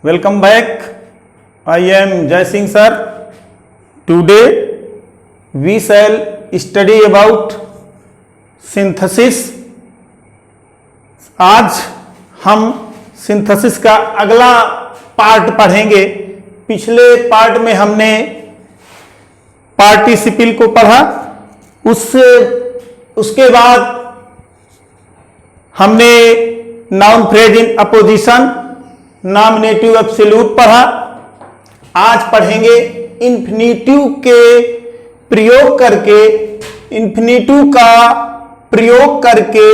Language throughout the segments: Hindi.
Welcome back. I am Jai Singh sir. Today we shall study about synthesis. आज हम सिंथेसिस का अगला पार्ट पढ़ेंगे। पिछले पार्ट में हमने पार्टिसिपल को पढ़ा, उसके बाद हमने noun phrase in opposition, nominative absolute पढ़ा। आज पढ़ेंगे इंफिनिटिव के प्रयोग करके, इंफिनिटिव का प्रयोग करके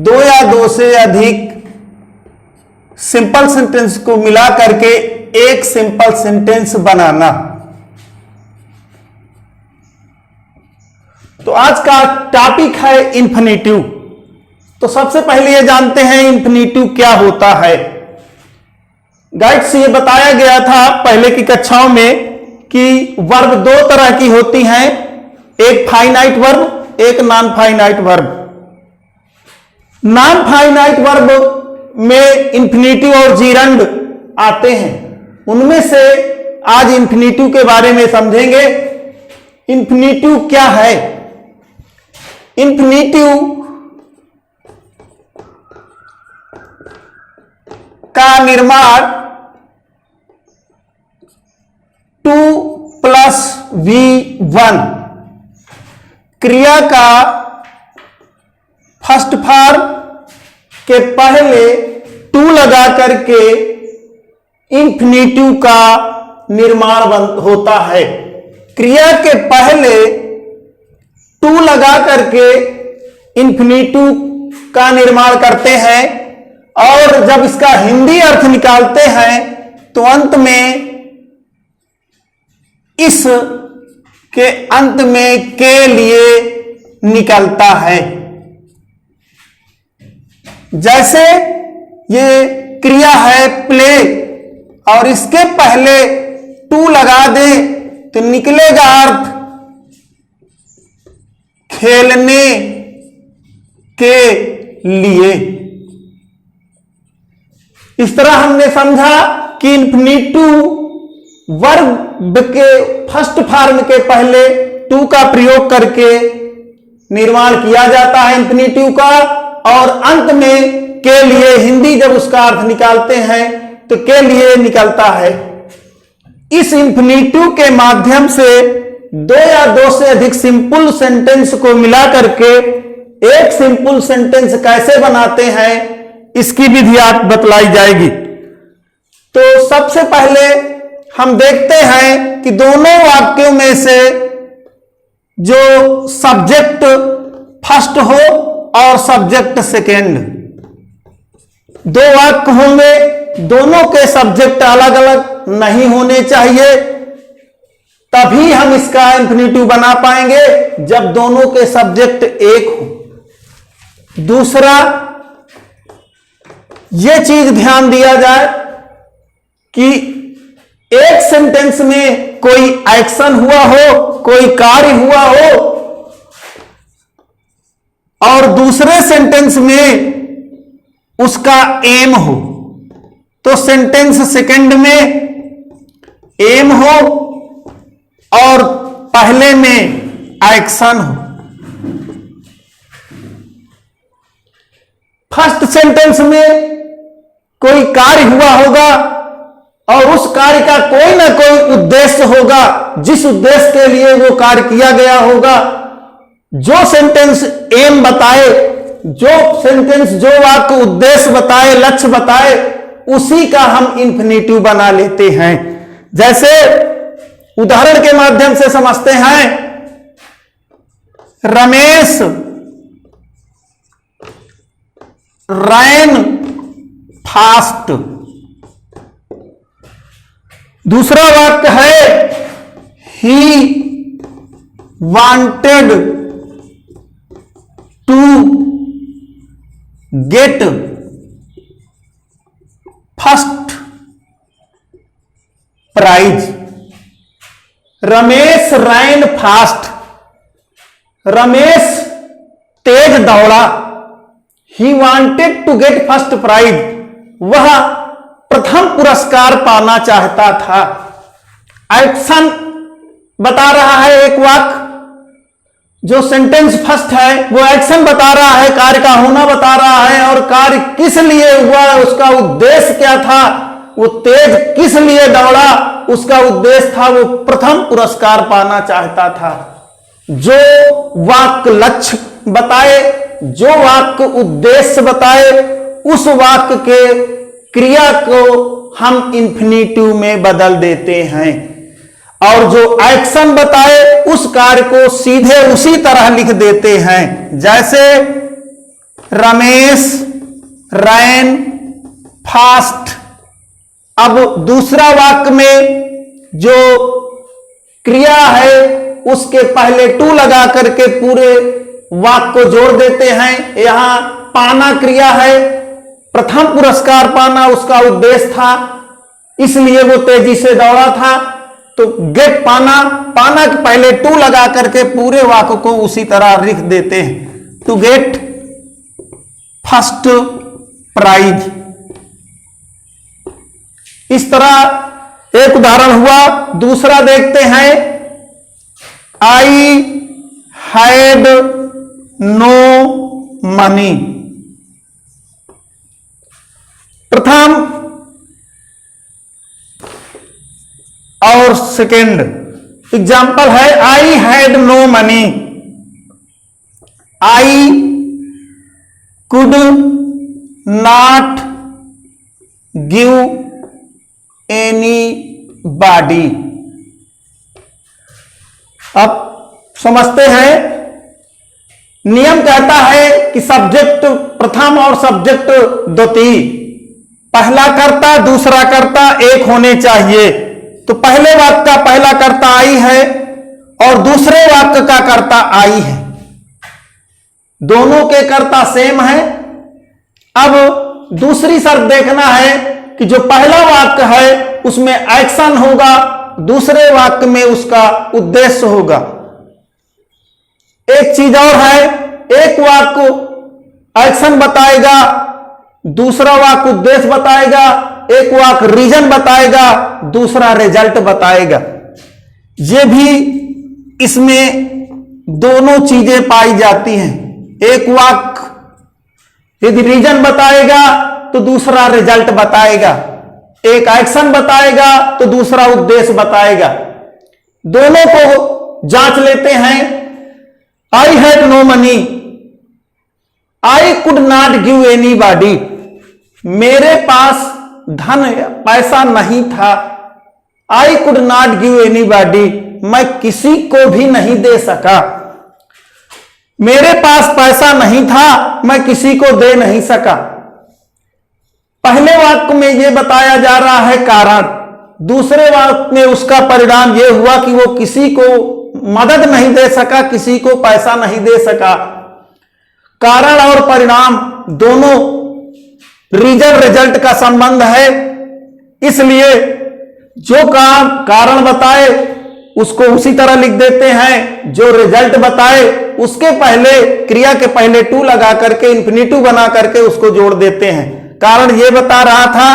दो या दो से अधिक सिंपल सेंटेंस को मिला करके एक सिंपल सेंटेंस बनाना। तो आज का टॉपिक है इंफिनिटिव। तो सबसे पहले ये जानते हैं इंफिनिटिव क्या होता है। गाइड से ये बताया गया था पहले की कक्षाओं में कि वर्ब दो तरह की होती हैं, एक फाइनाइट वर्ब, एक non finite verb. Non finite verb में इंफिनिटिव और जीरंड आते हैं। उनमें से आज इंफिनिटिव के बारे में समझेंगे। इंफिनिटिव क्या है? इंफिनिटिव का निर्माण 2 + V1 क्रिया का फर्स्ट फॉर्म के पहले 2 लगा करके इंफिनिटिव का निर्माण होता है। क्रिया के पहले 2 लगा करके इंफिनिटिव का निर्माण करते हैं और जब इसका हिंदी अर्थ निकालते हैं तो अंत में इस के अंत में के लिए निकलता है। जैसे ये क्रिया है प्ले और इसके पहले 2 लगा दे तो निकलेगा अर्थ खेलने के लिए। इस तरह हमने समझा कि इंफिनिटिव वर्ब के फर्स्ट फॉर्म के पहले 2 का प्रयोग करके निर्माण किया जाता है इंफिनिटिव का, और अंत में के लिए हिंदी जब उसका अर्थ निकालते हैं तो के लिए निकलता है। इस इंफिनिटिव के माध्यम से 2 या 2 से अधिक सिंपल सेंटेंस को मिला करके एक सिंपल सेंटेंस कैसे बनाते हैं इसकी विधि आप बतलाई जाएगी। तो सबसे पहले हम देखते हैं कि दोनों वाक्यों में से जो सब्जेक्ट फर्स्ट हो और सब्जेक्ट सेकेंड, 2 वाक्य होंगे, दोनों के सब्जेक्ट अलग अलग नहीं होने चाहिए, तभी हम इसका इंफिनिटिव बना पाएंगे जब दोनों के सब्जेक्ट एक हो। दूसरा, यह चीज ध्यान दिया जाए कि एक सेंटेंस में कोई एक्शन हुआ हो, कोई कार्य हुआ हो, और दूसरे सेंटेंस में उसका एम हो। तो सेंटेंस सेकंड में एम हो और पहले में एक्शन हो। फर्स्ट सेंटेंस में कोई कार्य हुआ होगा और उस कार्य का कोई ना कोई उद्देश्य होगा, जिस उद्देश्य के लिए वो कार्य किया गया होगा। जो सेंटेंस एम बताए, जो सेंटेंस जो वाक्य उद्देश्य बताए, लक्ष्य बताए, उसी का हम इंफिनिटिव बना लेते हैं। जैसे उदाहरण के माध्यम से समझते हैं, रमेश रैन फास्ट। दूसरा वाक्य है he wanted to get first prize. Ramesh ran fast, Ramesh तेज दौड़ा। He wanted to get first prize, वह प्रथम पुरस्कार पाना चाहता था। एक्शन बता रहा है एक वाक्य, जो सेंटेंस फर्स्ट है वो एक्शन बता रहा है, कार्य का होना बता रहा है, और कार्य किस लिए हुआ, उसका उद्देश्य क्या था, वो तेज किस लिए दौड़ा, उसका उद्देश्य था वो प्रथम पुरस्कार पाना चाहता था। जो वाक्य लक्ष्य बताए, जो वाक्य उद्देश्य बताए, उस वाक्य के क्रिया को हम इंफिनिटिव में बदल देते हैं, और जो एक्शन बताए उस कार्य को सीधे उसी तरह लिख देते हैं। जैसे रमेश रैन फास्ट। अब दूसरा वाक्य में जो क्रिया है उसके पहले टू लगा करके पूरे वाक्य को जोड़ देते हैं। यहां पाना क्रिया है, प्रथम पुरस्कार पाना उसका उद्देश्य था, इसलिए वो तेजी से दौड़ा था। तो गेट पाना, पाना के पहले टू लगा करके पूरे वाक्य को उसी तरह लिख देते हैं। To get first prize. इस तरह एक उदाहरण हुआ। दूसरा देखते हैं, आई हैड नो मनी। प्रथम और सेकेंड एग्जाम्पल है, I had no money. I could not give anybody. अब समझते हैं, नियम कहता है कि सब्जेक्ट प्रथम और सब्जेक्ट द्वितीय, पहला कर्ता दूसरा कर्ता एक होने चाहिए। तो पहले वाक्य का पहला कर्ता आई है और दूसरे वाक्य का कर्ता आई है, दोनों के कर्ता सेम है। अब दूसरी शर्त देखना है कि जो पहला वाक्य है उसमें एक्शन होगा, दूसरे वाक्य में उसका उद्देश्य होगा। एक चीज और है, एक वाक्य एक्शन बताएगा, दूसरा वाक्य उद्देश्य बताएगा, एक वाक्य रीजन बताएगा, दूसरा रिजल्ट बताएगा। ये भी इसमें दोनों चीजें पाई जाती हैं। एक वाक्य यदि रीजन बताएगा तो दूसरा रिजल्ट बताएगा, एक एक्शन बताएगा तो दूसरा उद्देश्य बताएगा। दोनों को जांच लेते हैं। I had no money, I could not give anybody. मेरे पास धन पैसा नहीं था। I could not give anybody, मैं किसी को भी नहीं दे सका। मेरे पास पैसा नहीं था, मैं किसी को दे नहीं सका। पहले वाक्य में यह बताया जा रहा है कारण, दूसरे वाक्य में उसका परिणाम यह हुआ कि वो किसी को मदद नहीं दे सका, किसी को पैसा नहीं दे सका। कारण और परिणाम दोनों रीजन रिजल्ट का संबंध है, इसलिए जो काम कारण बताए उसको उसी तरह लिख देते हैं, जो रिजल्ट बताए उसके पहले क्रिया के पहले टू लगा करके इंफिनिटिव बना करके उसको जोड़ देते हैं। कारण ये बता रहा था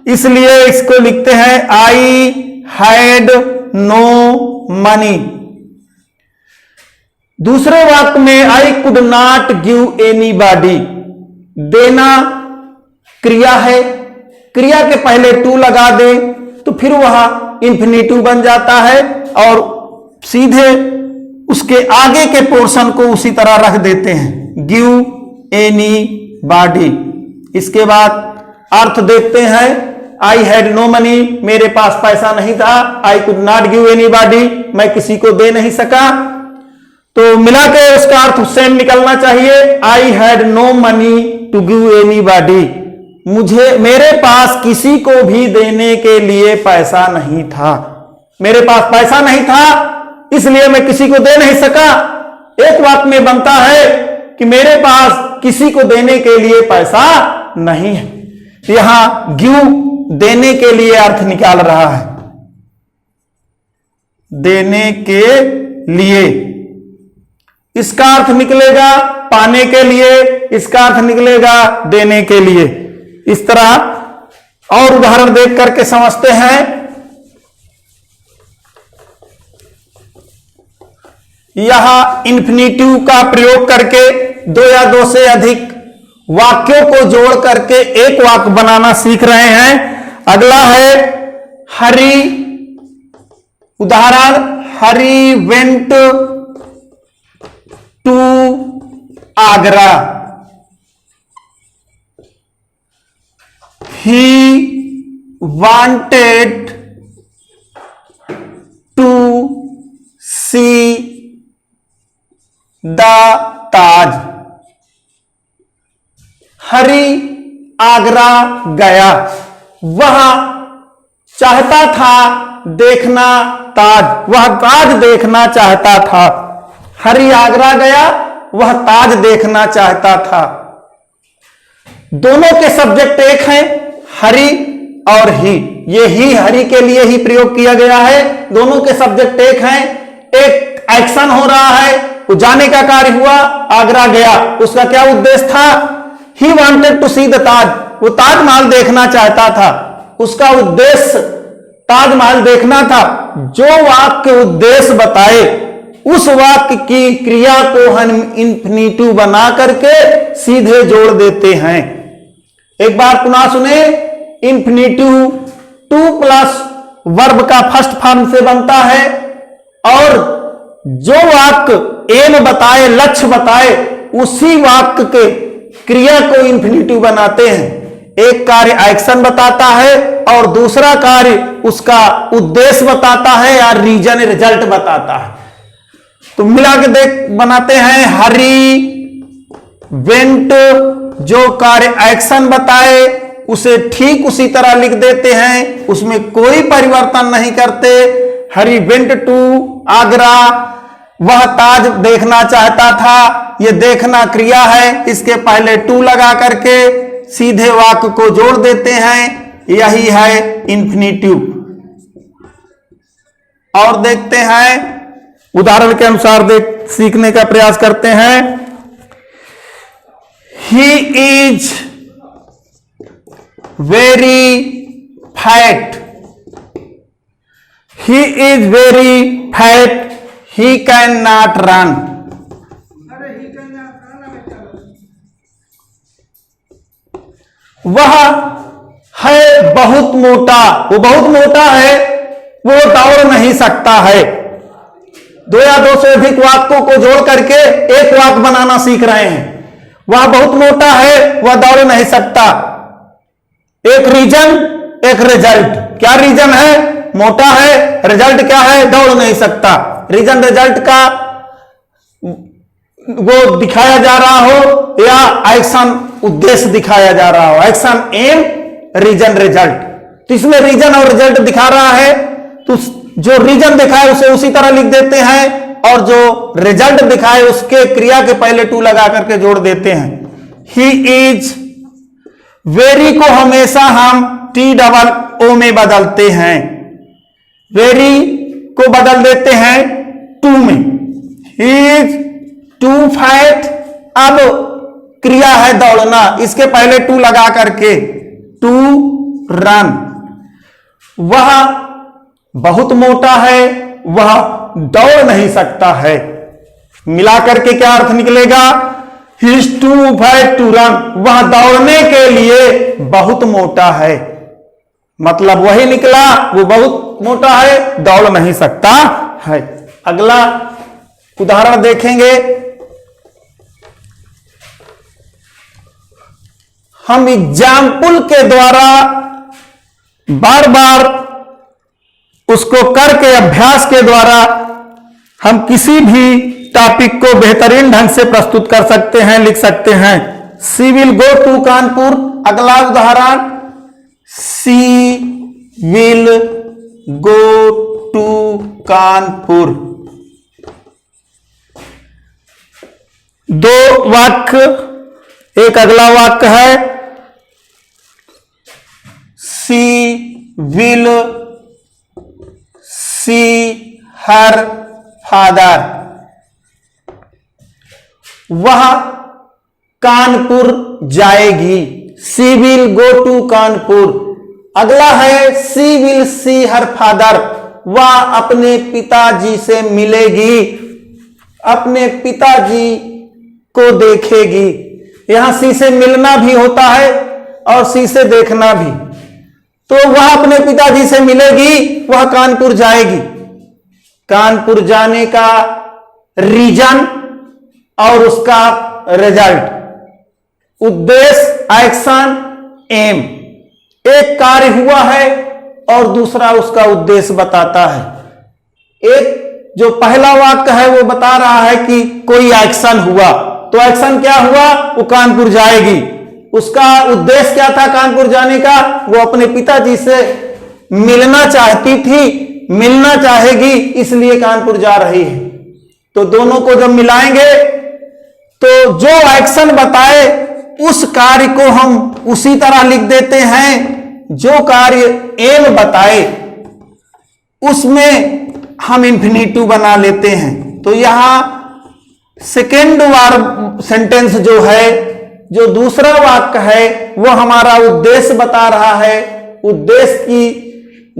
इसलिए इसको लिखते हैं आई हैड नो मनी। दूसरे वाक्य में आई could not give any body, देना क्रिया है, क्रिया के पहले टू लगा दे तो फिर वह इंफिनिटिव बन जाता है और सीधे उसके आगे के पोर्शन को उसी तरह रख देते हैं, गिव एनी बॉडी। इसके बाद अर्थ देखते हैं, आई हैड नो मनी, मेरे पास पैसा नहीं था। I could not give anybody, मैं किसी को दे नहीं सका। तो मिला के उसका अर्थ सेम निकलना चाहिए, I had no money to give anybody. मेरे पास किसी को भी देने के लिए पैसा नहीं था। मेरे पास पैसा नहीं था इसलिए मैं किसी को दे नहीं सका। एक वाक्य में बनता है कि मेरे पास किसी को देने के लिए पैसा नहीं है। यहां गिव देने के लिए अर्थ निकाल रहा है, देने के लिए। इसका अर्थ निकलेगा पाने के लिए, इसका अर्थ निकलेगा देने के लिए। इस तरह और उदाहरण देख करके समझते हैं। यह इन्फिनेटिव का प्रयोग करके दो या दो से अधिक वाक्यों को जोड़ करके एक वाक्य बनाना सीख रहे हैं। अगला है हरी, उदाहरण Hari went to Agra, he wanted to see the Taj. Hari Agra गया, वह चाहता था देखना ताज, वह ताज देखना चाहता था। हरी आगरा गया, वह ताज देखना चाहता था। दोनों के सब्जेक्ट एक हैं, हरी और ही। ये ही हरी के लिए ही प्रयोग किया गया है। दोनों के सब्जेक्ट एक हैं, एक एक्शन हो रहा है, वो जाने का कार्य हुआ, आगरा गया। उसका क्या उद्देश्य था? He wanted to see the Taj, वो ताजमहल देखना चाहता था। उसका उद्देश्य ताजमहल देखना था। जो वाक्य उद्देश्य बताए उस वाक्य की क्रिया को हम इन्फिनेटिव बना करके सीधे जोड़ देते हैं। एक बार पुनः सुने, इन्फिनेटिव टू प्लस वर्ब का फर्स्ट फॉर्म से बनता है और जो वाक्य एम बताए, लक्ष्य बताए, उसी वाक्य के क्रिया को इन्फिनेटिव बनाते हैं। एक कार्य एक्शन बताता है और दूसरा कार्य उसका उद्देश्य बताता है या रीजन, रिजल्ट बताता है। तो मिला के देख बनाते हैं, हरी वेंट, जो कार्य एक्शन बताए उसे ठीक उसी तरह लिख देते हैं, उसमें कोई परिवर्तन नहीं करते। हरी वेंट टू आगरा, वह ताज देखना चाहता था। यह देखना क्रिया है, इसके पहले टू लगा करके सीधे वाक्य को जोड़ देते हैं। यही है इन्फिनेटिव। और देखते हैं, उदाहरण के अनुसार देख सीखने का प्रयास करते हैं। He is very fat, he is very fat, he can not run. वह है बहुत मोटा, वो बहुत मोटा है, वो दौड़ नहीं सकता है। दो या दो से अधिक वाक्यों को जोड़ करके एक वाक्य बनाना सीख रहे हैं। वह बहुत मोटा है, वह दौड़ नहीं सकता। एक रीजन, एक रिजल्ट। क्या रीजन है? मोटा है। रिजल्ट क्या है? दौड़ नहीं सकता। रीजन रिजल्ट का वो दिखाया जा रहा हो या एक्शन उद्देश्य दिखाया जा रहा हो। Action aim, reason result. तो इसमें रीजन और रिजल्ट दिखा रहा है, तो जो रीजन दिखाए उसे उसी तरह लिख देते हैं और जो रिजल्ट दिखाए उसके क्रिया के पहले टू लगा करके जोड़ देते हैं। ही इज वेरी को हमेशा हम टी डबल ओ में बदलते हैं। वेरी को बदल देते हैं टू में। ही इज टू फैट, अब क्रिया है दौड़ना, इसके पहले टू लगा करके टू रन। वह बहुत मोटा है, वह दौड़ नहीं सकता है। मिलाकर के क्या अर्थ निकलेगा? He is too fat to run, वह दौड़ने के लिए बहुत मोटा है। मतलब वही निकला, वो बहुत मोटा है, दौड़ नहीं सकता है। अगला उदाहरण देखेंगे। हम एग्जाम्पल के द्वारा बार बार उसको करके अभ्यास के द्वारा हम किसी भी टॉपिक को बेहतरीन ढंग से प्रस्तुत कर सकते हैं, लिख सकते हैं। सी विल गो टू कानपुर। अगला उदाहरण, सी विल गो टू कानपुर। दो वाक्य, एक अगला वाक्य है सी विल सी हर फादर, वह कानपुर जाएगी। सी विल गो टू कानपुर, अगला है सी विल सी हर फादर, वह अपने पिताजी से मिलेगी, अपने पिताजी को देखेगी। यहां सी से मिलना भी होता है और सी से देखना भी। तो वह अपने पिताजी से मिलेगी, वह कानपुर जाएगी। कानपुर जाने का रीजन और उसका रिजल्ट, उद्देश्य, एक्शन, एम। एक कार्य हुआ है और दूसरा उसका उद्देश्य बताता है। एक जो पहला वाक्य है वो बता रहा है कि कोई एक्शन हुआ, तो एक्शन क्या हुआ, वो कानपुर जाएगी। उसका उद्देश्य क्या था कानपुर जाने का, वो अपने पिताजी से मिलना चाहती थी, मिलना चाहेगी, इसलिए कानपुर जा रही है। तो दोनों को जब मिलाएंगे तो जो एक्शन बताए उस कार्य को हम उसी तरह लिख देते हैं, जो कार्य एम बताए उसमें हम इंफिनिटिव बना लेते हैं। तो यहां सेकेंड वर्ब सेंटेंस जो है, जो दूसरा वाक्य है, वो हमारा उद्देश्य बता रहा है। उद्देश्य की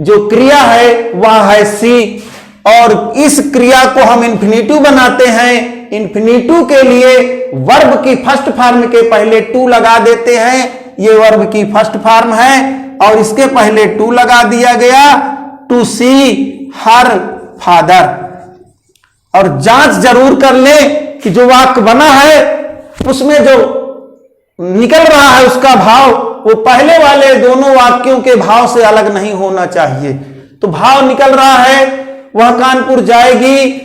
जो क्रिया है वह है सी, और इस क्रिया को हम इंफिनिटिव बनाते हैं। इंफिनिटिव के लिए वर्ब की फर्स्ट फॉर्म के पहले टू लगा देते हैं। ये वर्ब की फर्स्ट फॉर्म है और इसके पहले टू लगा दिया गया, टू सी हर फादर। और जांच जरूर कर ले कि जो वाक्य बना है उसमें जो निकल रहा है उसका भाव वो पहले वाले दोनों वाक्यों के भाव से अलग नहीं होना चाहिए। तो भाव निकल रहा है, वह कानपुर जाएगी,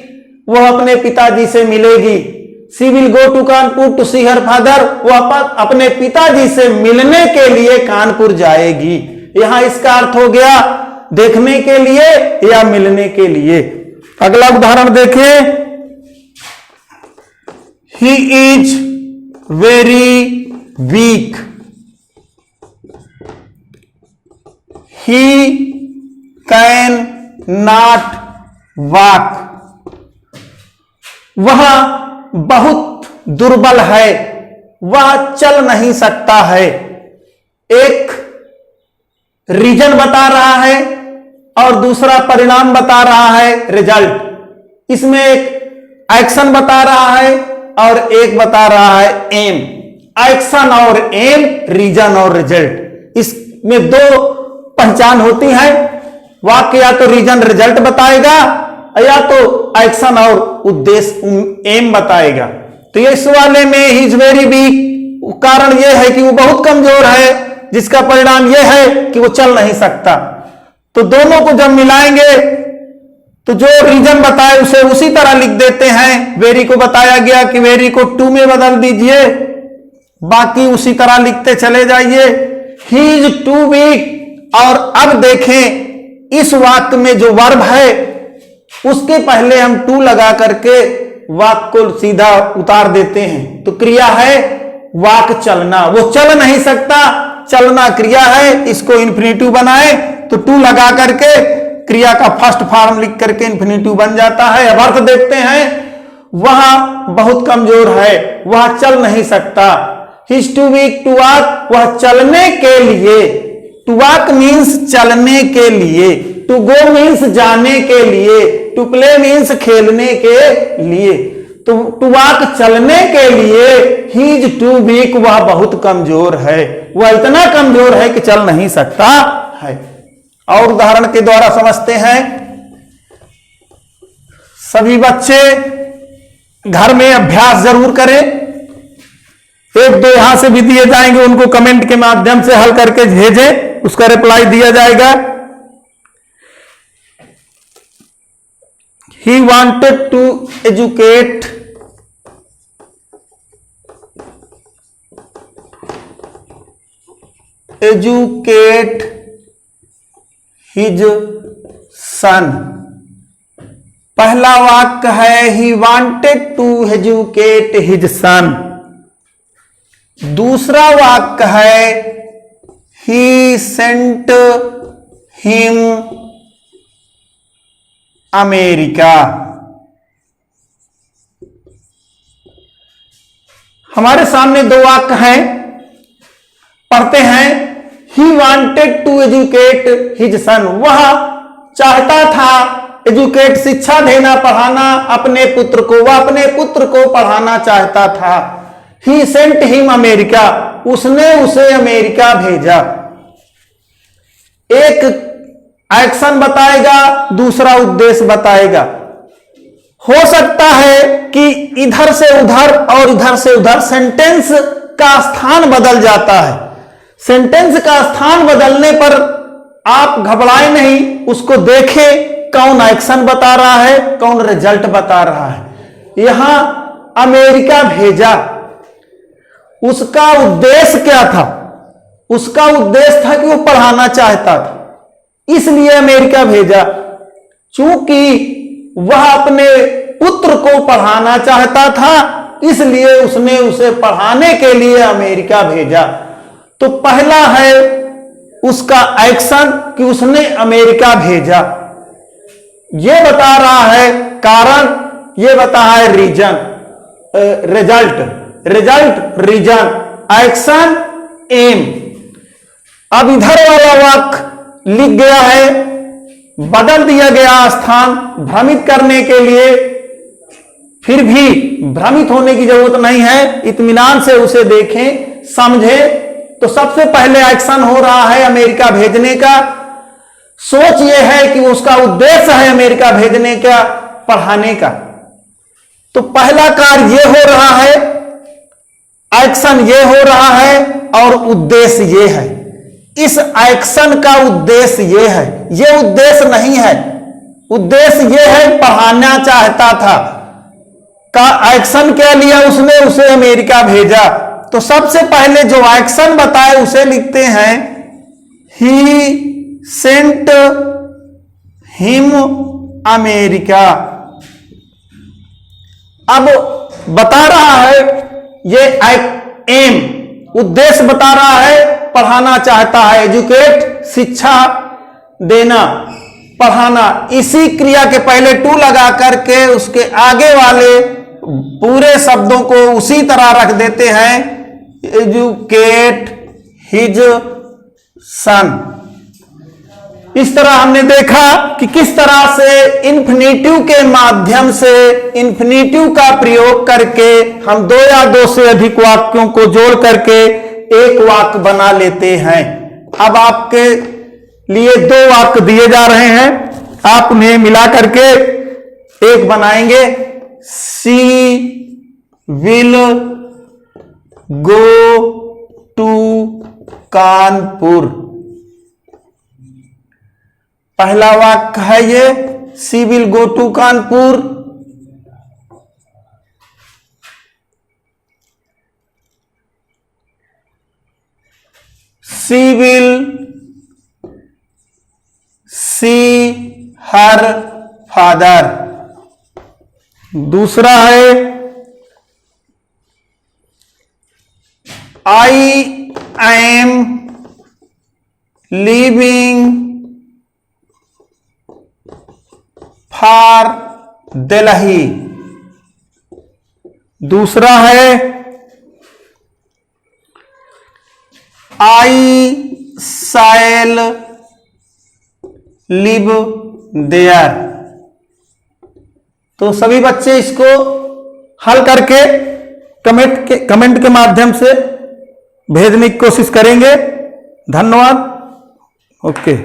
वह अपने पिताजी से मिलेगी। She will go to Kanpur to see her father, वह अपने पिताजी से मिलने के लिए कानपुर जाएगी। यहां इसका अर्थ हो गया देखने के लिए या मिलने के लिए। अगला उदाहरण देखें, he is very weak, he can not walk, वह बहुत दुर्बल है, वह चल नहीं सकता है। एक रीजन बता रहा है और दूसरा परिणाम बता रहा है, रिजल्ट। इसमें एक एक्शन बता रहा है और एक बता रहा है एम। एक्शन और एम, रीजन और रिजल्ट, इसमें दो पहचान होती है। वाक्य या तो रीजन रिजल्ट बताएगा या तो एक्शन और उद्देश्य एम बताएगा। तो ये इस वाले में ही इज वेरी वीक, कारण यह है कि वो बहुत कमजोर है, जिसका परिणाम यह है कि वो चल नहीं सकता। तो दोनों को जब मिलाएंगे तो जो रीजन बताए उसे उसी तरह लिख देते हैं। वेरी को बताया गया कि वेरी को टू में बदल दीजिए, बाकी उसी तरह लिखते चले जाइए। He is too weak. और अब देखें इस वाक्य में जो वर्ब है उसके पहले हम टू लगा करके वाक्य को सीधा उतार देते हैं। तो क्रिया है वाक्य चलना, वो चल नहीं सकता, चलना क्रिया है। इसको इन्फिनिटिव बनाए तो टू लगा करके क्रिया का फर्स्ट फॉर्म लिख करके इन्फिनिटिव बन जाता है। अब अर्थ देखते हैं, वह बहुत कमजोर है, वह चल नहीं सकता। He is too weak to walk, वह चलने के लिए, टू वॉक मीन्स चलने के लिए, टू गो मीन्स जाने के लिए, टू प्ले मीन्स खेलने के लिए। तो टू वॉक चलने के लिए, ही इज टू वीक, वह बहुत कमजोर है, वह इतना कमजोर है कि चल नहीं सकता है। और उदाहरण के द्वारा समझते हैं। सभी बच्चे घर में अभ्यास जरूर करें, एक दो यहां से भी दिए जाएंगे, उनको कमेंट के माध्यम से हल करके भेजें, उसका रिप्लाई दिया जाएगा। He wanted to educate his son। पहला वाक्य है he wanted to educate his son। दूसरा वाक्य है he sent him अमेरिका। हमारे सामने दो वाक्य हैं, पढ़ते हैं। He wanted to educate his son, वह चाहता था एजुकेट शिक्षा देना, पढ़ाना अपने पुत्र को, वह अपने पुत्र को पढ़ाना चाहता था। ही सेंट हिम अमेरिका, उसने उसे अमेरिका भेजा। एक एक्शन बताएगा, दूसरा उद्देश्य बताएगा। हो सकता है कि इधर से उधर और इधर से उधर सेंटेंस का स्थान बदल जाता है। सेंटेंस का स्थान बदलने पर आप घबराए नहीं, उसको देखें कौन एक्शन बता रहा है, कौन रिजल्ट बता रहा है। यहां अमेरिका भेजा, उसका उद्देश्य क्या था? उसका उद्देश्य था कि वो पढ़ाना चाहता था, इसलिए अमेरिका भेजा। चूंकि वह अपने पुत्र को पढ़ाना चाहता था, इसलिए उसने उसे पढ़ाने के लिए अमेरिका भेजा। तो पहला है उसका एक्शन कि उसने अमेरिका भेजा, यह बता रहा है कारण, यह बता रहा है reason, result reason, action aim. अब इधर वाला वाक्य लिख गया है, बदल दिया गया स्थान भ्रमित करने के लिए। फिर भी भ्रमित होने की जरूरत नहीं है, इत्मीनान से उसे देखें, समझें। तो सबसे पहले एक्शन हो रहा है अमेरिका भेजने का। सोच यह है कि उसका उद्देश्य है अमेरिका भेजने का, पढ़ाने का। तो पहला कार्य यह हो रहा है, एक्शन यह हो रहा है और उद्देश्य यह है। इस एक्शन का उद्देश्य यह है, यह उद्देश्य नहीं है। उद्देश्य यह है पढ़ाना चाहता था, का एक्शन क्या लिया उसने, उसे अमेरिका भेजा। तो सबसे पहले जो एक्शन बताए उसे लिखते हैं, ही सेंट हिम अमेरिका। अब बता रहा है ये एम, उद्देश्य बता रहा है, पढ़ाना चाहता है, एजुकेट शिक्षा देना, पढ़ाना। इसी क्रिया के पहले टू लगा करके उसके आगे वाले पूरे शब्दों को उसी तरह रख देते हैं, एजुकेट हिज सन। इस तरह हमने देखा कि किस तरह से इन्फिनेटिव के माध्यम से, इन्फिनेटिव का प्रयोग करके हम दो या दो से अधिक वाक्यों को जोड़ करके एक वाक्य बना लेते हैं। अब आपके लिए दो वाक्य दिए जा रहे हैं, आप उन्हें मिला करके एक बनाएंगे। She will go to Kanpur. पहला वाक्य है ये, she will go to Kanpur. She will see her father. दूसरा है, I am living for Delhi. दूसरा है, आई शैल लिव देयर। तो सभी बच्चे इसको हल करके कमेंट के माध्यम से भेजने की कोशिश करेंगे। धन्यवाद। ओके।